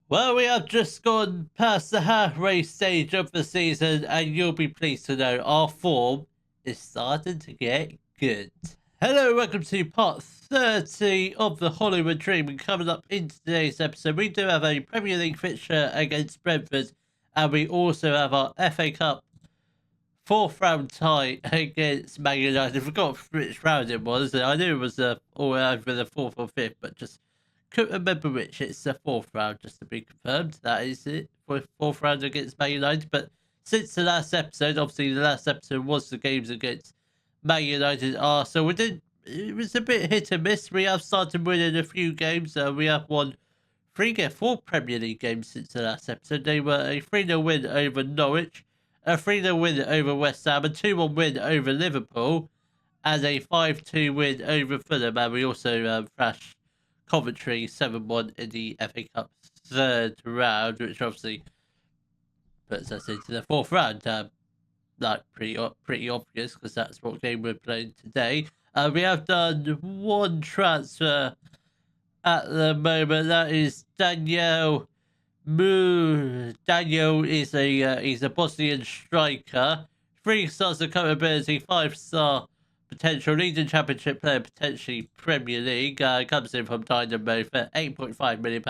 Well, we have just gone past the halfway stage of the season, and you'll be pleased to know our form is starting to get good. Hello, welcome to part 30 of the Hollywood Dream. And coming up in today's episode, we do have a Premier League fixture against Brentford, and we also have our FA Cup fourth round tie against Man United. I forgot which round it was. I knew it was all over the fourth or fifth, but just couldn't remember which. It's the fourth round, just to be confirmed. That is it for fourth round against Man United. But since the last episode, obviously the last episode was the games against Man United. So we did. It was a bit hit and miss. We have started winning a few games. We have won four Premier League games since the last episode. They were a 3-0 win over Norwich, a 3-0 win over West Ham, a 2-1 win over Liverpool, and a 5-2 win over Fulham. And we also thrashed Coventry 7-1 in the FA Cup third round, which obviously puts us into the fourth round. Pretty obvious because that's what game we're playing today. We have done one transfer at the moment. That is Daniel Mu. Daniel is he's a Bosnian striker. 3 stars of current ability, 5-star potential, leading championship player, potentially Premier League. Comes in from Dynamo for £8.5 million.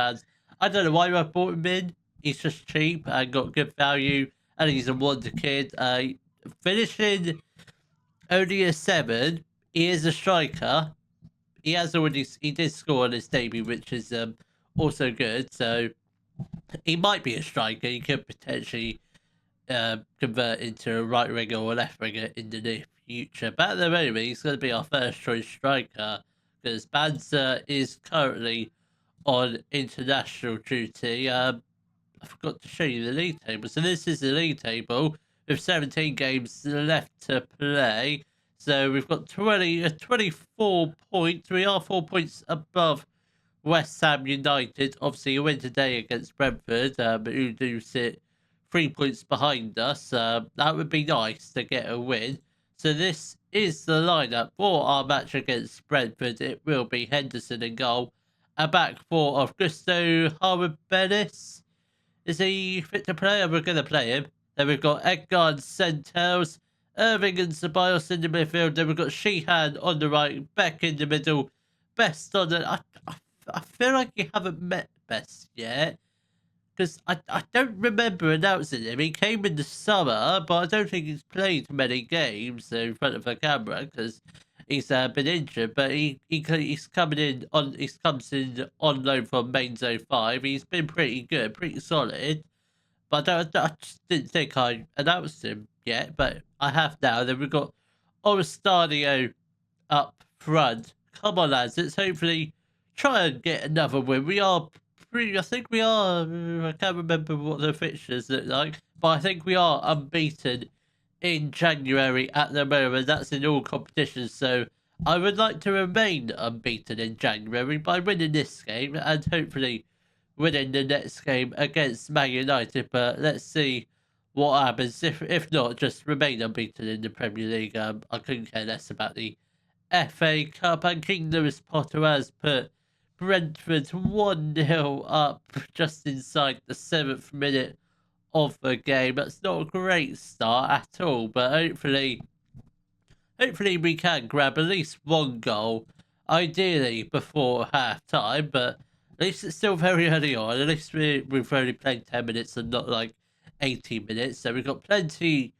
I don't know why I bought him in. He's just cheap and got good value, and he's a wonder kid. Finishing only a 7. He is a striker. He did score on his debut, which is also good. So he might be a striker. He could potentially convert into a right winger or left winger in the near future. But at the moment, he's going to be our first choice striker because Banzer is currently on international duty. I forgot to show you the league table. So this is the league table with 17 games left to play. So we've got 24 points. We are 4 points above West Ham United. Obviously, a win today against Brentford, who do sit 3 points behind us. That would be nice to get a win. So this is the lineup for our match against Brentford. It will be Henderson in goal. A back four of Gusto Harbennis. Is he fit to play? We're going to play him. Then we've got Edgar and Centels, Irving and Ceballos in the midfield. Then we've got Sheehan on the right, Beck in the middle, Best on the... I feel like you haven't met Best yet, because I don't remember announcing him. He came in the summer, but I don't think he's played many games in front of a camera because he's been injured. But he's coming in on comes in on loan from Mains 05. He's been pretty good, pretty solid. But I just didn't think I announced him yet, but I have now. Then we've got Oristadio up front. Come on, lads, let's hopefully try and get another win. I think we are, I can't remember what the fixtures look like, but I think we are unbeaten in January at the moment. That's in all competitions, so I would like to remain unbeaten in January by winning this game and hopefully winning the next game against Man United. But let's see what happens. If not, just remain unbeaten in the Premier League. I couldn't care less about the FA Cup. And King Lewis Potter has put Brentford 1-0 up just inside the 7th minute of the game. That's not a great start at all, but hopefully we can grab at least one goal, ideally before half time. But at least it's still very early on. At least we've only played 10 minutes and not like 80 minutes. So we've got plenty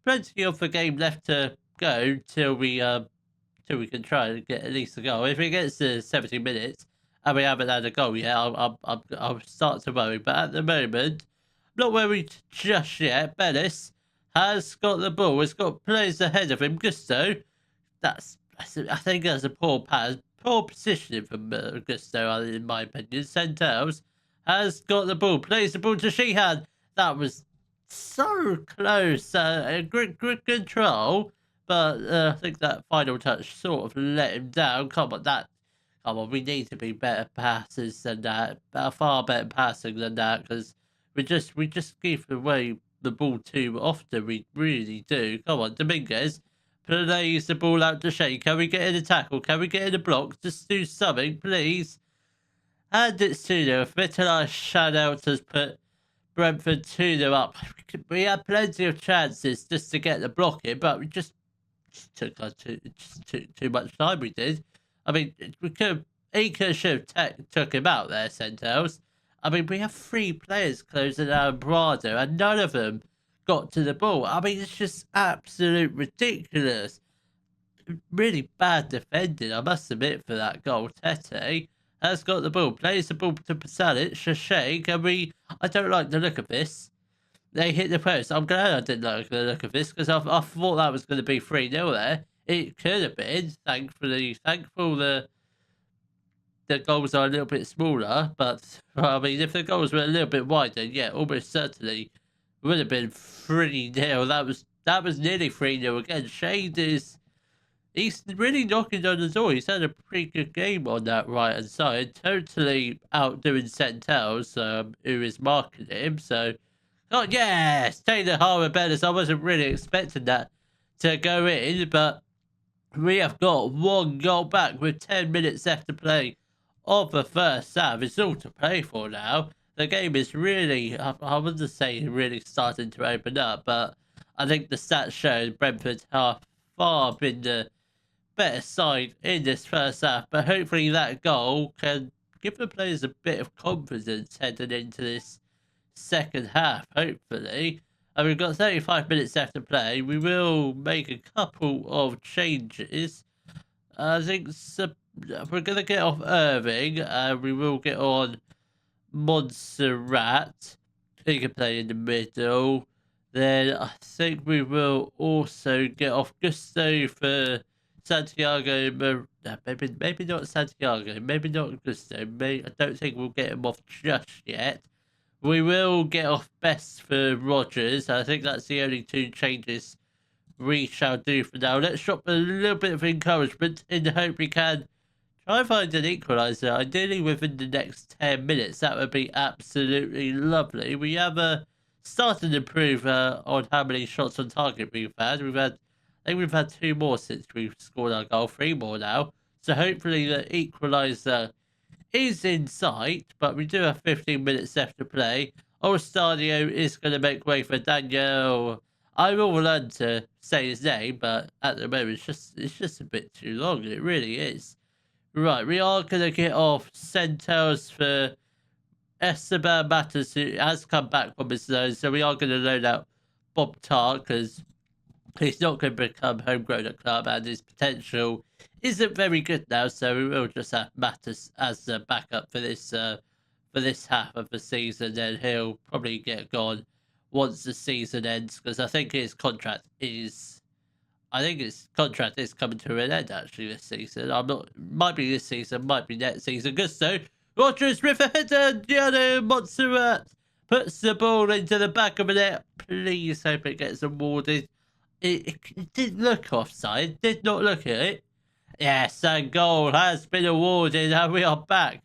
of the game left to go till we can try and get at least a goal. If it gets to 70 minutes and we haven't had a goal yet, I'll start to worry. But at the moment, I'm not worried just yet. Bellis has got the ball. He's got players ahead of him. Gusto, I think that's a poor pass. Poor positioning from Gusto, in my opinion. Centels has got the ball. Plays the ball to Sheehan. That was so close. Good control. But I think that final touch sort of let him down. Come on, we need to be better passers than that. Far better passing than that, because we just give away the ball too often. We really do. Come on, Dominguez plays the ball out to Shea. Can we get in a tackle? Can we get in a block? Just do something, please. And it's 2-0. Vitali's shutout has put Brentford 2-0 up. We had plenty of chances just to get the block in, but we just took too much time. We did. I mean, he should have took him out there, Centels. I mean, we have 3 players closing down Brado, and none of them got to the ball. I mean, it's just absolute ridiculous. Really bad defending, I must admit, for that goal. Tete has got the ball, plays the ball to Pasalic, Shashake, and I don't like the look of this. They hit the post. I'm glad I didn't like the look of this, because I thought that was going to be 3-0 there. It could have been, thankful the goals are a little bit smaller, but I mean, if the goals were a little bit wider, yeah, almost certainly would have been 3-0. That was nearly 3-0 again. He's really knocking on the door. He's had a pretty good game on that right hand side, totally outdoing Centels, who is marking him. So, oh yes, Taylor Harwood-Bellis. I wasn't really expecting that to go in, but we have got 1 goal back with 10 minutes left to play of the first half. It's all to play for now. The game is really, I wouldn't say really starting to open up, but I think the stats show Brentford have far been the better side in this first half, but hopefully that goal can give the players a bit of confidence heading into this second half, hopefully. And we've got 35 minutes left to play. We will make a couple of changes. I think we're going to get off Irving, and we will get on Montserrat. He can play in the middle. Then I think we will also get off Gusto for Santiago. Maybe not Santiago. Maybe not Gusto. I don't think we'll get him off just yet. We will get off Best for Rogers. I think that's the only 2 changes we shall do for now. Let's drop a little bit of encouragement in the hope we can try and find an equaliser, ideally within the next 10 minutes. That would be absolutely lovely. We have started to improve on how many shots on target we've had. I think we've had 2 more since we've scored our goal, 3 more now. So hopefully the equaliser is in sight, but we do have 15 minutes left to play. Stadio is going to make way for Daniel. I will learn to say his name, but at the moment it's just a bit too long. It really is. Right, we are going to get off Centels for Esteban Matters, who has come back from his loan. So we are going to loan out Bob Tarr, because he's not going to become homegrown at club, and his potential isn't very good now. So we will just have Matters as a backup for this half of the season. Then he'll probably get gone once the season ends, because I think his contract is coming to an end actually this season. Might be this season, might be next season. Gusto, Rogers with a header, Gianno Montserrat puts the ball into the back of the net. Please hope it gets awarded. It did look offside, did not look at it. Yes, and goal has been awarded, and we are back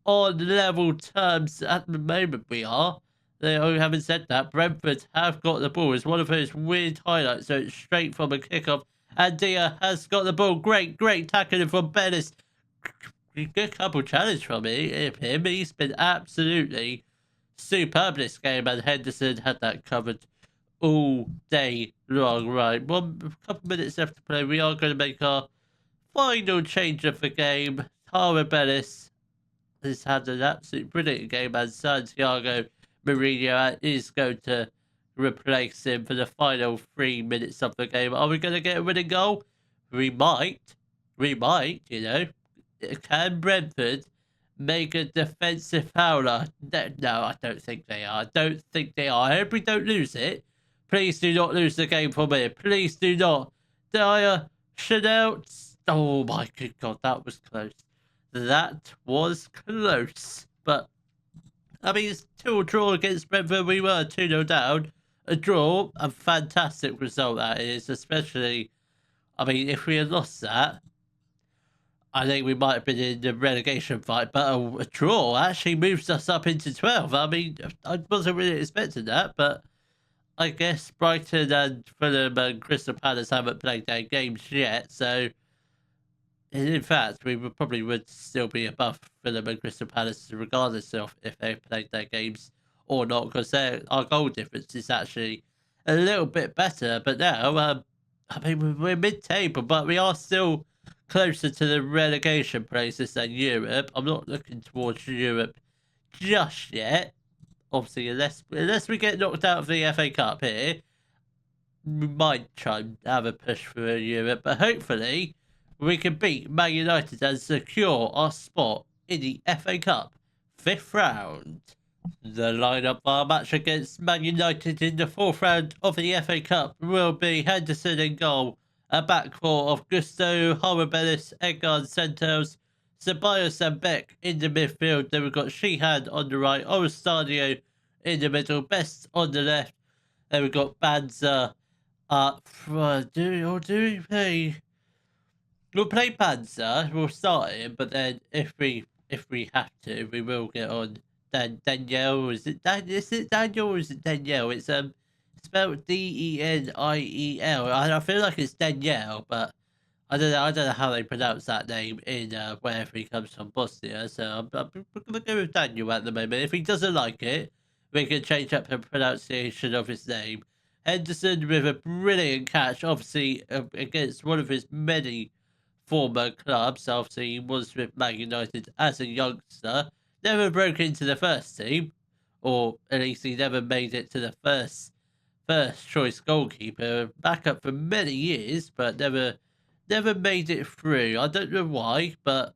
on level terms at the moment. We are. Having said that, Brentford have got the ball. It's one of those weird highlights, so it's straight from a kickoff. And Dia has got the ball. Great tackling from Bellis. Good couple challenge from him. He's been absolutely superb this game, and Henderson had that covered all day long. Right, a couple minutes left to play. We are going to make our final change of the game. Tara Bellis has had an absolute brilliant game, and Santiago Mourinho is going to replace him for the final 3 minutes of the game. Are we going to get a winning goal? We might, you know. Can Brentford make a defensive foul? No, I don't think they are. I hope we don't lose it. Please do not lose the game for me. Please do not. Dyer, Chanel. Oh my good God, that was close. That was close. But I mean, it's 2 draw against Brentford. We were 2-0 down. A draw, a fantastic result that is, especially, I mean, if we had lost that, I think we might have been in the relegation fight, but a draw actually moves us up into 12. I mean, I wasn't really expecting that, but I guess Brighton and Fulham and Crystal Palace haven't played their games yet, so in fact, we would still be above Fulham and Crystal Palace regardless of if they played their games or not, because our goal difference is actually a little bit better. But now, I mean, we're mid-table, but we are still closer to the relegation places than Europe. I'm not looking towards Europe just yet. Obviously, unless we get knocked out of the FA Cup here, we might try and have a push for Europe. But hopefully, we can beat Man United and secure our spot in the FA Cup 5th round. The lineup for our match against Man United in the 4th round of the FA Cup will be Henderson in goal, a back four of Gusto, Horribelis, Edgar and Santos, Ceballos and Beck in the midfield. Then we've got Sheehan on the right, Oristadio in the middle, Best on the left. Then we've got Banza up front. Do we play? We'll play Panzer. We'll start him, but then if we have to, we will get on Danielle. Is it Daniel or is it Danielle? It's spelled Deniel. I feel like it's Danielle, but I don't know how they pronounce that name in wherever he comes from, Bosnia. So I'm gonna go with Daniel at the moment. If he doesn't like it, we can change up the pronunciation of his name. Henderson with a brilliant catch, obviously against one of his many former clubs. Obviously, he was with Man United as a youngster. Never broke into the first team, or at least he never made it to the first choice goalkeeper. Backup for many years, but never made it through. I don't know why, but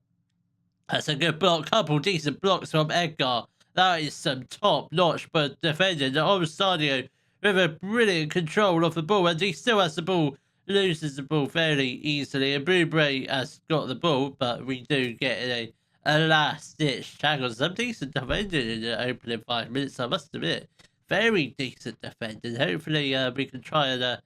that's a good block. Couple decent blocks from Edgar. That is some top-notch but defending. Oristadio with a brilliant control of the ball, and he still has the ball, loses the ball fairly easily. And Boubre has got the ball, but we do get a last-ditch tackle. Some decent defending in the opening 5 minutes, I must admit. Very decent defending. Hopefully, we can try and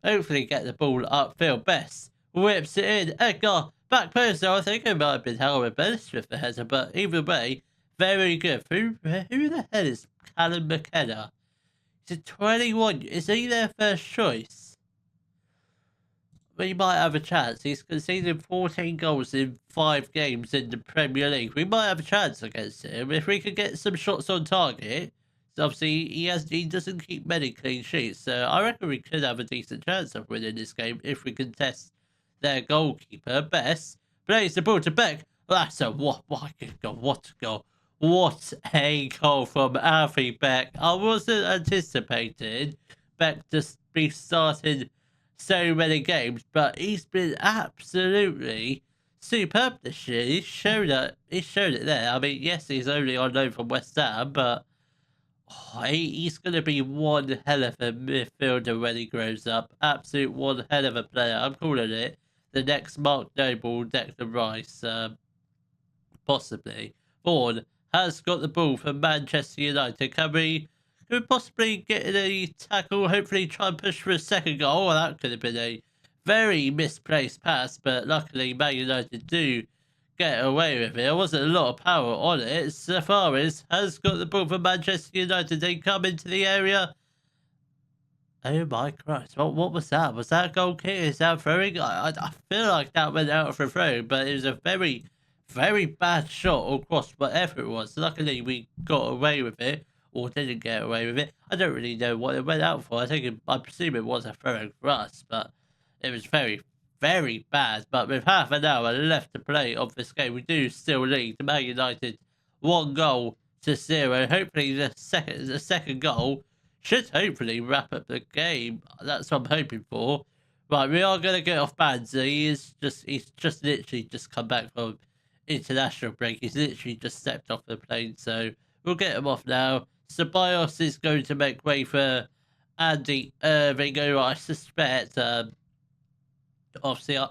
hopefully get the ball upfield. Best whips it in. Edgar, back post. I think it might have been Howard Bellis with the header, but either way, very good. Who the hell is Callum McKenna? He's 21. Is he their first choice? We might have a chance. He's conceded 14 goals in 5 games in the Premier League. We might have a chance against him if we could get some shots on target. So obviously, he doesn't keep many clean sheets, so I reckon we could have a decent chance of winning this game if we can test their goalkeeper. Best plays the ball to Beck. That's a what a goal! What a goal! What a goal from Alfie Beck. I wasn't anticipating Beck to be starting so many games, but he's been absolutely superb this year. He showed it there. I mean, yes, he's only on loan from West Ham, but he's going to be one hell of a midfielder when he grows up. Absolute one hell of a player. I'm calling it the next Mark Noble, Declan Rice, possibly. Vaughan has got the ball for Manchester United. Can we possibly get in a tackle? Hopefully try and push for a second goal. Well, that could have been a very misplaced pass, but luckily Man United do get away with it. There wasn't a lot of power on it. Safaris has got the ball for Manchester United. They come into the area. Oh my Christ. What was that? Was that a goal kick? Is that throwing? I feel like that went out for a throw, but it was a very, very bad shot or cross, whatever it was. Luckily, we got away with it, or didn't get away with it. I don't really know what it went out for. I presume it was a throw for us, but it was very, very bad. But with half an hour left to play of this game, we do still lead Man United 1-0. Hopefully, the second goal should hopefully wrap up the game. That's what I'm hoping for. Right, we are going to get off Banza. He's just literally just come back from international break. He's literally just stepped off the plane, so we'll get him off now. Ceballos is going to make way for Andy Irving, who I suspect, obviously, I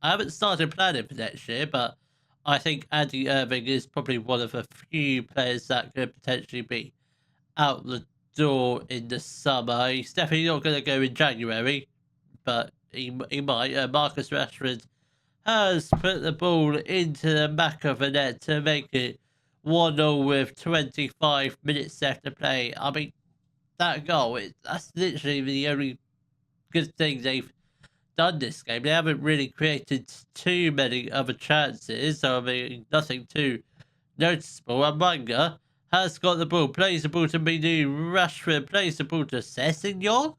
haven't started planning for next year, but I think Andy Irving is probably one of a few players that could potentially be out the door in the summer. He's definitely not going to go in January, but he might. Marcus Rashford has put the ball into the back of the net to make it 1-0 with 25 minutes left to play. I mean, that goal, that's literally the only good thing they've done this game. They haven't really created too many other chances. So, I mean, nothing too noticeable. And Manga has got the ball, plays the ball to Minu. Rashford plays the ball to Sessegnon.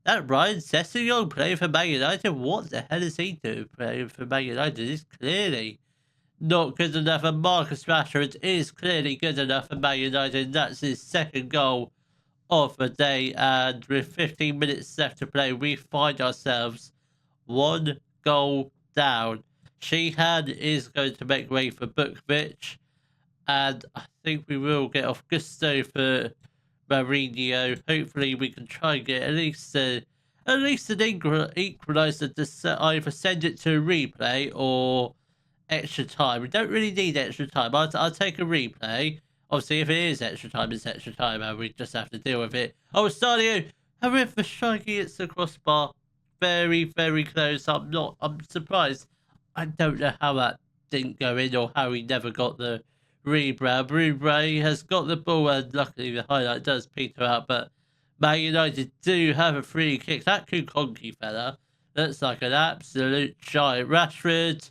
That Ryan Sessegnon playing for Man United? What the hell is he doing playing for Man United? He's clearly not good enough, and Marcus Rashford is clearly good enough for Man United. That's his second goal of the day, and with 15 minutes left to play, we find ourselves 1 goal down. Sheehan is going to make way for Bukvich, and I think we will get off Gusto for Mourinho. Hopefully we can try and get at least an equaliser to either send it to a replay or extra time. We don't really need extra time. I'll take a replay. Obviously, if it is extra time, it's extra time, and we just have to deal with it. Oh, Stadio, however, striking it's the crossbar. Very, very close. I'm surprised. I don't know how that didn't go in or how he never got the rebound. Ray has got the ball, and luckily the highlight does peter out, but Man United do have a free kick. That Kukongi fella looks like an absolute giant. Rashford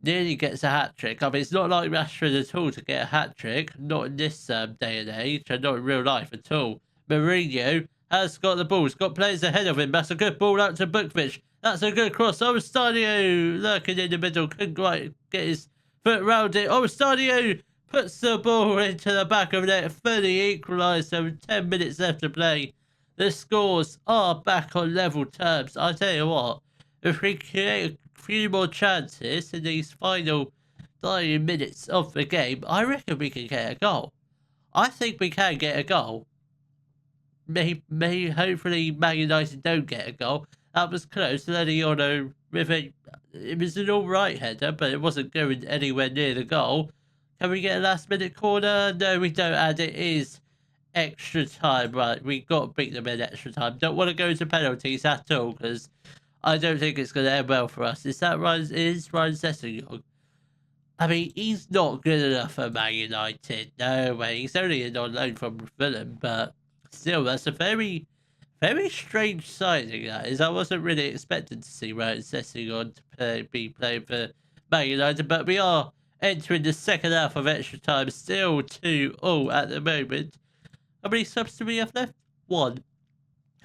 nearly gets a hat-trick. I mean, it's not like Rashford at all to get a hat-trick. Not in this day and age, and not in real life at all. Mourinho has got the ball. He's got players ahead of him. That's a good ball out to Bukvich. That's a good cross. Stadio lurking in the middle. Couldn't quite get his foot round it. Stadio puts the ball into the back of the net. Fully equalised. So 10 minutes left to play. The scores are back on level terms. I tell you what, if we create a few more chances in these final 90 minutes of the game, I reckon we can get a goal. I think we can get a goal. Hopefully Man United don't get a goal. That was close. Leniano with it was an alright header, but it wasn't going anywhere near the goal. Can we get a last minute corner? No, we don't, and it is extra time. Right, we got to beat them in extra time. Don't want to go to penalties at all, because I don't think it's going to end well for us. Is Ryan Sessegnon? I mean, he's not good enough for Man United. No way. He's only on loan from Fulham, but still, that's a very, very strange signing, that is. I wasn't really expecting to see Ryan Sessegnon to be playing for Man United, but we are entering the second half of extra time. Still 2-2 at the moment. How many subs do we have left? 1.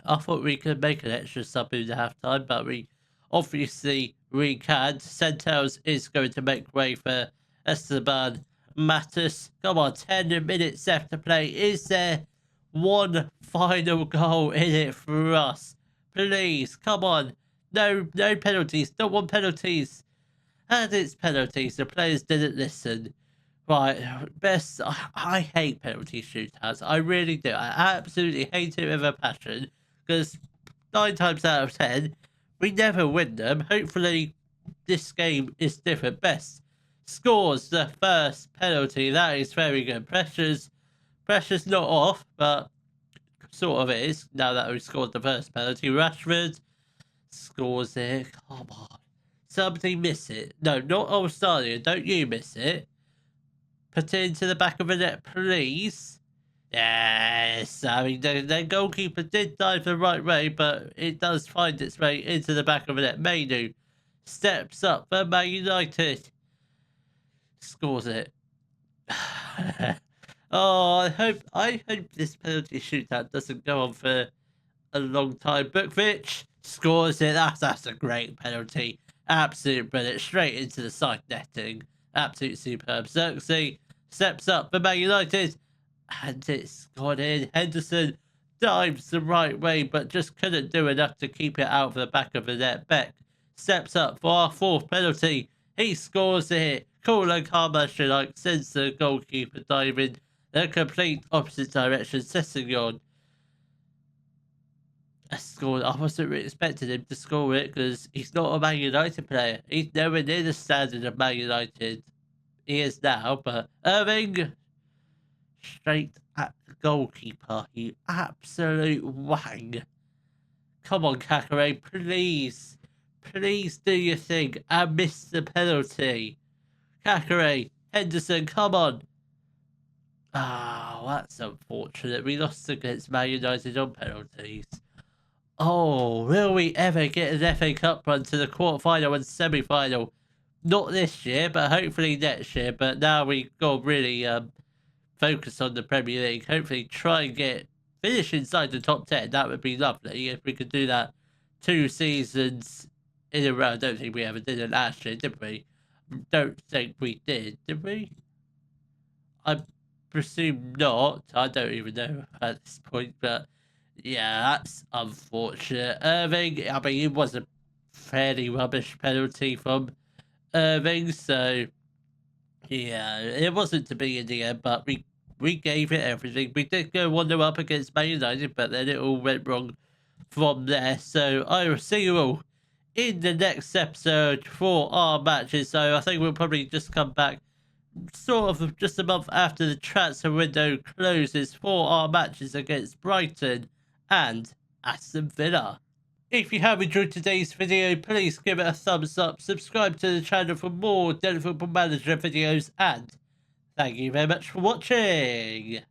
I thought we could make an extra sub in the half-time, but we can't. Centels is going to make way for Esteban Matus. Come on, 10 minutes left to play. Is there one final goal in it for us? Please, come on. No penalties. Don't want penalties. And it's penalties. The players didn't listen. Right, I hate penalty shootouts. I really do. I absolutely hate it with a passion, because 9 times out of 10, we never win them. Hopefully, this game is different. Best scores the first penalty. That is very good. Pressure's not off, but sort of is now that we scored the first penalty. Rashford scores it. Come on. Somebody miss it. No, not Stadio. Don't you miss it. Put it into the back of the net, please. Yes, I mean, the goalkeeper did dive the right way, but it does find its way into the back of the net. Mainu steps up for Man United. Scores it. Oh, I hope this penalty shootout doesn't go on for a long time. Bukvich scores it. That's a great penalty. Absolute brilliant. Straight into the side netting. Absolute superb. Xerxes steps up for Man United, and it's gone in. Henderson dives the right way, but just couldn't do enough to keep it out of the back of the net. Beck steps up for our 4th penalty. He scores it. Cool and calm as you like, sends the goalkeeper diving the complete opposite direction. Sessegnon scored. I wasn't really expecting him to score it, because he's not a Man United player. He's nowhere near the standard of Man United. He is now, but Irving straight at the goalkeeper. You absolute wang. Come on, Kakare, please. Please do your thing and miss the penalty. Kakare, Henderson, come on. Oh, that's unfortunate. We lost against Man United on penalties. Oh, will we ever get an FA Cup run to the quarterfinal and semi-final? Not this year, but hopefully next year. But now we've got really focus on the Premier League. Hopefully try and finish inside the top 10. That would be lovely if we could do that 2 seasons in a row. I don't think we ever did it last year, did we? Don't think we did we? I presume not. I don't even know at this point, but yeah, that's unfortunate. Irving, I mean, it was a fairly rubbish penalty from Irving, so yeah, it wasn't to be in the end, but we gave it everything. We did go 1-0 up against Man United, but then it all went wrong from there. So I will see you all in the next episode for our matches. So I think we'll probably just come back sort of just a month after the transfer window closes for our matches against Brighton and Aston Villa. If you have enjoyed today's video, please give it a thumbs up, subscribe to the channel for more Daily Football Manager videos, and thank you very much for watching.